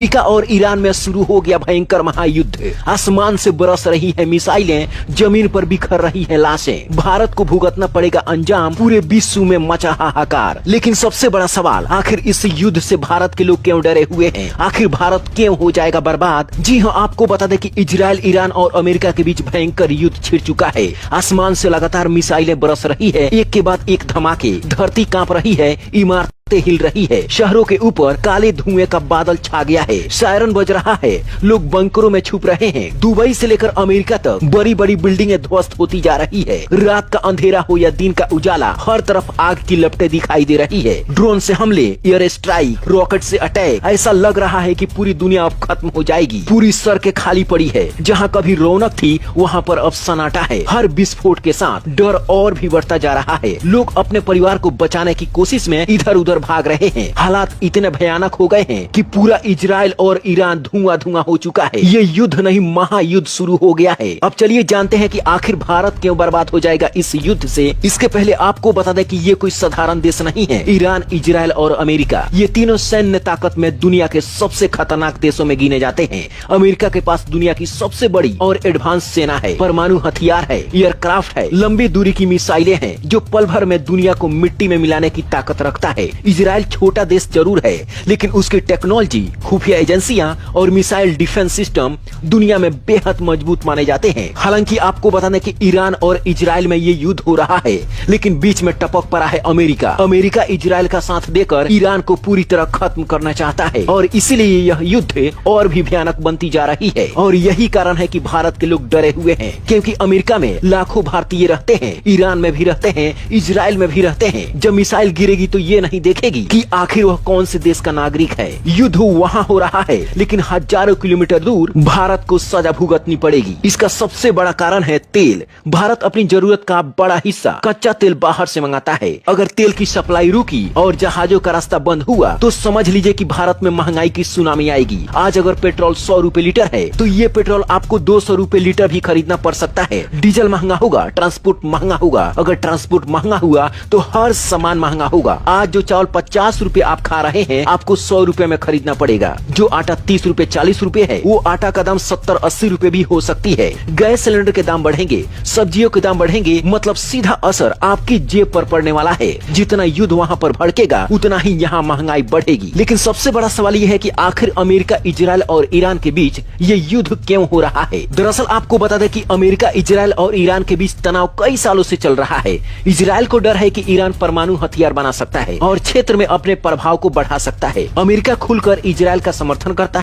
America और Iran में शुरू हो गया भयंकर महायुद्ध। आसमान से बरस रही है मिसाइलें, जमीन पर बिखर रही हैं लाशें। भारत को भुगतना पड़ेगा अंजाम, पूरे विश्व में मचा हाहाकार। लेकिन सबसे बड़ा सवाल, आखिर इस युद्ध से भारत के लोग क्यों डरे हुए हैं? आखिर भारत क्यों हो जाएगा बर्बाद? जी हाँ, आपको बता दें कि इजराइल, ईरान और अमेरिका के बीच भयंकर युद्ध छिड़ चुका है। आसमान से लगातार मिसाइलें बरस रही है, एक के बाद एक धमाके। धरती कांप रही है, इमारत हिल रही है, शहरों के ऊपर काले धुएं का बादल छा गया है, सायरन बज रहा है, लोग बंकरों में छुप रहे हैं। दुबई से लेकर अमेरिका तक बड़ी बड़ी बिल्डिंगें ध्वस्त होती जा रही है। रात का अंधेरा हो या दिन का उजाला, हर तरफ आग की लपटें दिखाई दे रही है। ड्रोन से हमले, एयर स्ट्राइक, रॉकेट से अटैक, ऐसा लग रहा है कि पूरी दुनिया अब खत्म हो जाएगी। पूरी सड़कें खाली पड़ी है, जहाँ कभी रौनक थी वहाँ पर अब सन्नाटा है। हर विस्फोट के साथ डर और भी बढ़ता जा रहा है। लोग अपने परिवार को बचाने की कोशिश में इधर उधर भाग रहे हैं। हालात इतने भयानक हो गए हैं कि पूरा इजराइल और ईरान धुआं धुआं हो चुका है। ये युद्ध नहीं, महायुद्ध शुरू हो गया है। अब चलिए जानते हैं कि आखिर भारत क्यों बर्बाद हो जाएगा इस युद्ध से। इसके पहले आपको बता दें कि ये कोई साधारण देश नहीं है। ईरान, इजराइल और अमेरिका, ये तीनों सैन्य ताकत में दुनिया के सबसे खतरनाक देशों में गिने जाते हैं। अमेरिका के पास दुनिया की सबसे बड़ी और एडवांस सेना है, परमाणु हथियार है, एयरक्राफ्ट है, लंबी दूरी की मिसाइलें हैं जो पल भर में दुनिया को मिट्टी में मिलाने की ताकत रखता है। इजराइल छोटा देश जरूर है, लेकिन उसकी टेक्नोलॉजी, खुफिया एजेंसियां और मिसाइल डिफेंस सिस्टम दुनिया में बेहद मजबूत माने जाते हैं। हालांकि आपको बताने कि ईरान और इजराइल में ये युद्ध हो रहा है, लेकिन बीच में टपक पड़ा है अमेरिका। अमेरिका इजराइल का साथ देकर ईरान को पूरी तरह खत्म करना चाहता है और इसीलिए यह युद्ध और भी भयानक बनती जा रही है। और यही कारण है कि भारत के लोग डरे हुए हैं, क्योंकि अमेरिका में लाखों भारतीय रहते हैं, ईरान में भी रहते हैं, इजराइल में भी रहते हैं। जब मिसाइल गिरेगी तो ये नहीं देखेगी कि आखिर वह कौन से देश का नागरिक है। युद्ध वहाँ हो रहा है, लेकिन हजारों किलोमीटर दूर भारत को सजा भुगतनी पड़ेगी। इसका सबसे बड़ा कारण है तेल। भारत अपनी जरूरत का बड़ा हिस्सा कच्चा तेल बाहर से मंगाता है। अगर तेल की सप्लाई रुकी और जहाजों का रास्ता बंद हुआ तो समझ लीजिए कि भारत में महंगाई की सुनामी आएगी। आज अगर पेट्रोल 100 रुपए लीटर है तो ये पेट्रोल आपको 200 रुपए लीटर भी खरीदना पड़ सकता है। डीजल महंगा होगा, ट्रांसपोर्ट महंगा होगा। अगर ट्रांसपोर्ट महंगा हुआ तो हर सामान महंगा होगा। आज जो चावल 50 रुपए आप खा रहे हैं, आपको 100 रुपए में खरीदना पड़ेगा। जो आटा 30 रुपए 40 रुपए है, वो आटा का दाम 70-80 रुपए भी हो सकती है। गैस सिलेंडर के दाम बढ़ेंगे, सब्जियों के दाम बढ़ेंगे, मतलब सीधा असर आपकी जेब पर पड़ने वाला है। जितना युद्ध वहाँ पर भड़केगा उतना ही यहाँ महंगाई बढ़ेगी। लेकिन सबसे बड़ा सवाल ये है कि आखिर अमेरिका, इजराइल और ईरान के बीच ये युद्ध क्यों हो रहा है? दरअसल आपको बता दें कि अमेरिका, इजराइल और ईरान के बीच तनाव कई सालों से चल रहा है। इजराइल को डर है कि ईरान परमाणु हथियार बना सकता है और क्षेत्र में अपने प्रभाव को बढ़ा सकता है। अमेरिका खुलकर इजराइल का समर्थन करता है।